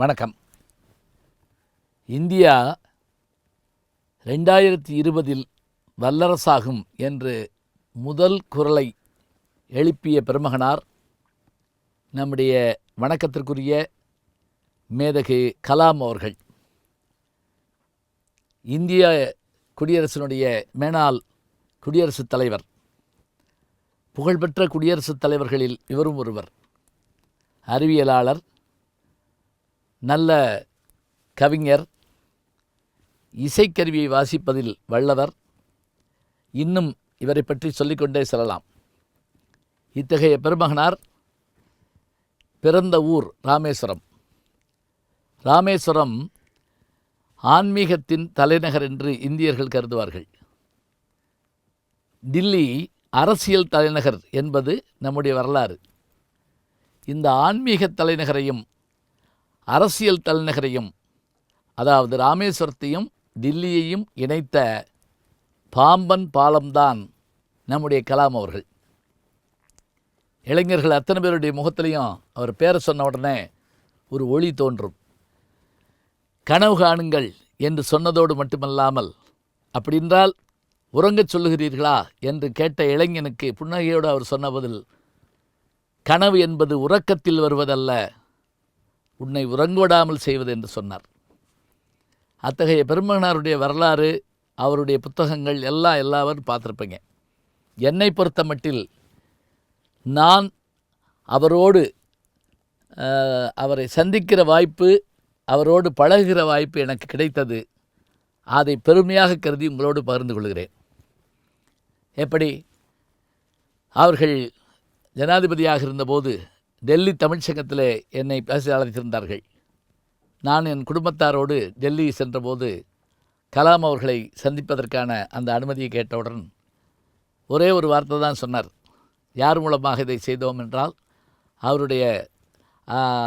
வணக்கம். இந்தியா 2020 வல்லரசாகும் என்று முதல் குரலை எழுப்பிய பெருமகனார் நம்முடைய வணக்கத்திற்குரிய மேதகு கலாம் அவர்கள். இந்திய குடியரசினுடைய மேனாள் குடியரசுத் தலைவர், புகழ்பெற்ற குடியரசுத் தலைவர்களில் இவரும் ஒருவர். அறிவியலாளர், நல்ல கவிஞர், இசைக்கருவியை வாசிப்பதில் வல்லவர். இன்னும் இவரை பற்றி சொல்லிக்கொண்டே செல்லலாம். இத்தகைய பெருமகனார் பிறந்த ஊர் ராமேஸ்வரம். ராமேஸ்வரம் ஆன்மீகத்தின் தலைநகர் என்று இந்தியர்கள் கருதுவார்கள். டில்லி அரசியல் தலைநகர் என்பது நம்முடைய வரலாறு. இந்த ஆன்மீக தலைநகரையும் அரசியல் தலைநகரையும், அதாவது ராமேஸ்வரத்தையும் டில்லியையும் இணைத்த பாம்பன் பாலம்தான் நம்முடைய கலாம் அவர்கள். இளைஞர்கள் அத்தனை பேருடைய முகத்திலையும் அவர் பேரை சொன்ன உடனே ஒரு ஒளி தோன்றும். கனவு காணுங்கள் என்று சொன்னதோடு மட்டுமல்லாமல், அப்படி என்றால் உறங்கச் சொல்லுகிறீர்களா என்று கேட்ட இளைஞனுக்கு புன்னகையோடு அவர் சொன்ன பதில், கனவு என்பது உறக்கத்தில் வருவதல்ல, உன்னை உறங்கவிடாமல் செய்வது என்று சொன்னார். அத்தகைய பெருமகனாருடைய வரலாறு, அவருடைய புத்தகங்கள் எல்லாரும் பார்த்துருப்பீங்க. என்னை பொறுத்த மட்டில் நான் அவரை சந்திக்கிற வாய்ப்பு, அவரோடு பழகுகிற வாய்ப்பு எனக்கு கிடைத்தது. அதை பெருமையாக கருதி உங்களோடு பகிர்ந்து கொள்கிறேன். எப்படி அவர்கள் ஜனாதிபதியாக இருந்தபோது டெல்லி தமிழ்ச்சங்கத்தில் என்னை பேச அழைத்திருந்தார்கள். நான் என் குடும்பத்தாரோடு டெல்லி சென்றபோது கலாம் அவர்களை சந்திப்பதற்கான அந்த அனுமதியை கேட்டவுடன் ஒரே ஒரு வார்த்தை தான் சொன்னார். யார் மூலமாக இதை செய்தோம் என்றால், அவருடைய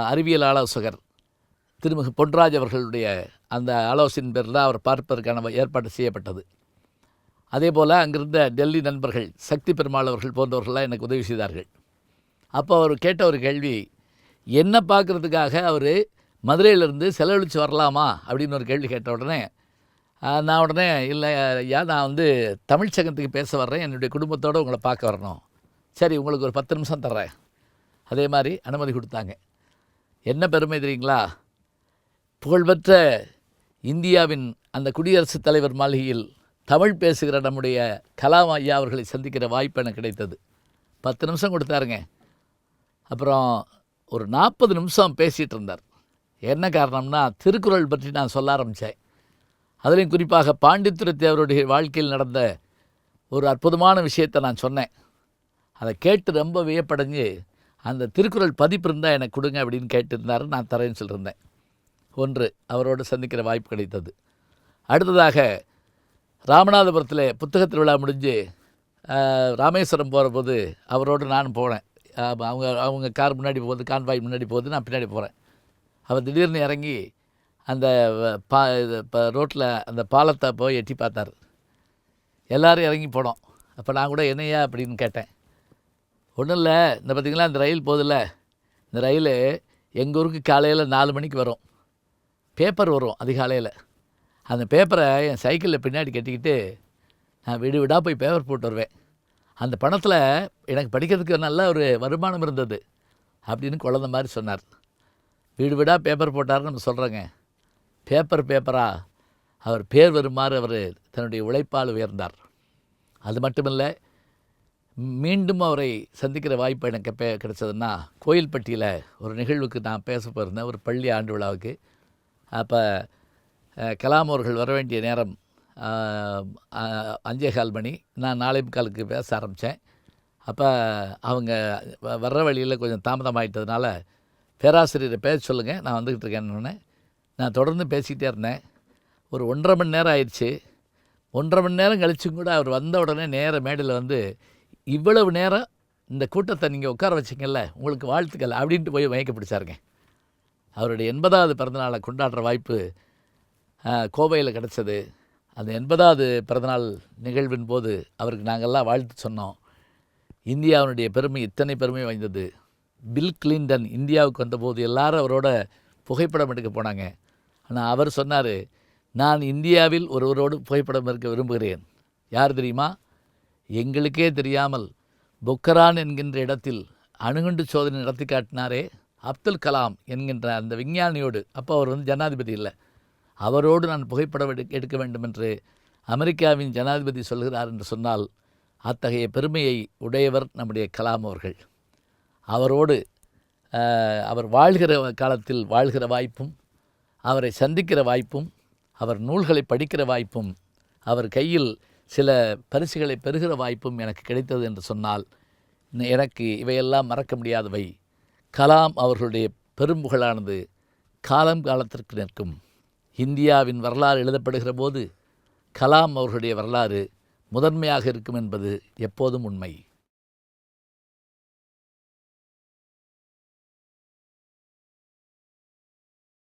அறிவியல் ஆலோசகர் திருமிகு பொன்ராஜ் அவர்களுடைய அந்த ஆலோசனையின் பேரில் அவர் பார்ப்பதற்கான ஏற்பாடு செய்யப்பட்டது. அதே போல் அங்கிருந்த டெல்லி நண்பர்கள், சக்தி பெருமாள் அவர்கள் போன்றவர்கள்லாம் எனக்கு உதவி செய்தார்கள். அப்போ அவர் கேட்ட ஒரு கேள்வி, என்ன பார்க்குறதுக்காக அவர் மதுரையிலேருந்து செலவழித்து வரலாமா அப்படின்னு ஒரு கேள்வி கேட்ட உடனே நான் உடனே, இல்லை ஐயா, நான் தமிழ்ச்சங்கத்துக்கு பேச வர்றேன், என்னுடைய குடும்பத்தோடு உங்களை பார்க்க வரணும். சரி, உங்களுக்கு ஒரு 10 நிமிஷம் தர்றேன். அதே மாதிரி அனுமதி கொடுத்தாங்க. என்ன பெருமை தெரியுங்களா? புகழ்பெற்ற இந்தியாவின் அந்த குடியரசுத் தலைவர் மாளிகையில் தமிழ் பேசுகிற நம்முடைய கலாம் ஐயா அவர்களை சந்திக்கிற வாய்ப்பு எனக்கு கிடைத்தது. 10 நிமிஷம் கொடுத்தாருங்க. அப்புறம் ஒரு 40 நிமிஷம் பேசிகிட்டு இருந்தார். என்ன காரணம்னா, திருக்குறள் பற்றி நான் சொல்ல ஆரம்பித்தேன். அதுலேயும் குறிப்பாக பாண்டித்துரை தேவருடைய வாழ்க்கையில் நடந்த ஒரு அற்புதமான விஷயத்தை நான் சொன்னேன். அதை கேட்டு ரொம்ப வியப்படைஞ்சு, அந்த திருக்குறள் பதிப்பு இருந்தால் எனக்கு கொடுங்க அப்படின்னு கேட்டிருந்தார். நான் தரேன்னு சொல்லியிருந்தேன். ஒன்று, அவரோடு சந்திக்கிற வாய்ப்பு கிடைத்தது. அடுத்ததாக ராமநாதபுரத்தில் புத்தக திருவிழா முடிஞ்சு ராமேஸ்வரம் போகிற போது அவரோடு நானும் போனேன். அவங்க கார் முன்னாடி போகுது, கான்வாய் முன்னாடி போகுது, நான் பின்னாடி போகிறேன். அவர் திடீர்னு இறங்கி அந்த ரோட்டில் அந்த பாலத்தை போய் எட்டி பார்த்தார். எல்லோரும் இறங்கி போனோம். அப்போ நான் கூட என்னையா அப்படின்னு கேட்டேன். ஒன்றும் இல்லை, இந்த பார்த்திங்களா இந்த ரயில் போதில்ல, இந்த ரயில் எங்கள் ஊருக்கு காலையில் 4 மணிக்கு வரும். பேப்பர் வரும் அதிகாலையில். அந்த பேப்பரை என் சைக்கிளில் பின்னாடி கட்டிக்கிட்டு நான் வீடு வீடாக போய் பேப்பர் போட்டு வருவேன். அந்த பணத்தில் எனக்கு படிக்கிறதுக்கு நல்ல ஒரு வருமானம் இருந்தது அப்படின்னு குழந்த மாதிரி சொன்னார். வீடு வீடாக பேப்பர் போட்டார்னு நம்ம சொல்கிறோங்க. பேப்பரா அவர் பேர் வருமாறு அவர் தன்னுடைய உழைப்பால் உயர்ந்தார். அது மட்டுமில்லை, மீண்டும் அவரை சந்திக்கிற வாய்ப்பு எனக்கு எப்போ கிடைச்சதுன்னா, கோயில்பட்டியில் ஒரு நிகழ்வுக்கு நான் பேச போயிருந்தேன், ஒரு பள்ளி ஆண்டு விழாவுக்கு. அப்போ கலாம் அவர்கள் வர வேண்டிய நேரம் 5:15 மணி. நான் 4:45 பேச ஆரம்பித்தேன். அப்போ அவங்க வர்ற வழியில் கொஞ்சம் தாமதமாகிட்டதுனால, பேராசிரியரை பேச சொல்லுங்கள், நான் வந்துக்கிட்டு இருக்கேன்னு நான் தொடர்ந்து பேசிக்கிட்டே இருந்தேன். ஒரு 1.5 மணி நேரம் ஆயிடுச்சு. 1.5 மணி நேரம் கழிச்சும் கூட அவர் வந்த உடனே நேர மேடையில் இவ்வளவு நேரம் இந்த கூட்டத்தை நீங்கள் உட்கார வச்சிங்கல்ல, உங்களுக்கு வாழ்த்துக்கள் அப்படின்ட்டு போய் மயக்க பிடிச்சாருங்க. அவருடைய 80வது பிறந்தநாளை கொண்டாடுற வாய்ப்பு கோவையில் கிடச்சது. அந்த 80வது பிறந்தநாள் நிகழ்வின் போது அவருக்கு நாங்கள்லாம் வாழ்த்து சொன்னோம். இந்தியாவினுடைய பெருமை இத்தனை பெருமை வாய்ந்தது. பில் கிளின்டன் இந்தியாவுக்கு வந்தபோது எல்லாரும் அவரோட புகைப்படம் எடுக்க போனாங்க. ஆனால் அவர் சொன்னார், நான் இந்தியாவில் ஒருவரோடு புகைப்படம் எடுக்க விரும்புகிறேன். யார் தெரியுமா? எங்களுக்கே தெரியாமல் பொக்ரான் என்கின்ற இடத்தில் அணுகுண்டு சோதனை நடத்தி காட்டினாரே அப்துல் கலாம் என்கின்ற அந்த விஞ்ஞானியோடு, அப்போ அவர் ஜனாதிபதி இல்லை, அவரோடு நான் புகைப்படம் எடுக்க வேண்டும் என்று அமெரிக்காவின் ஜனாதிபதி சொல்கிறார் என்று சொன்னால், அத்தகைய பெருமையை உடையவர் நம்முடைய கலாம் அவர்கள். அவரோடு அவர் வாழ்கிற காலத்தில் வாழ்கிற வாய்ப்பும், அவரை சந்திக்கிற வாய்ப்பும், அவர் நூல்களை படிக்கிற வாய்ப்பும், அவர் கையில் சில பரிசுகளை பெறுகிற வாய்ப்பும் எனக்கு கிடைத்தது என்று சொன்னால், எனக்கு இவையெல்லாம் மறக்க முடியாதவை. கலாம் அவர்களுடைய பெரும்புகழானது காலத்திற்கு நிற்கும். இந்தியாவின் வரலாறு எழுதப்படுகிற போது கலாம் அவர்களுடைய வரலாறு முதன்மையாக இருக்கும் என்பது எப்போதும் உண்மை.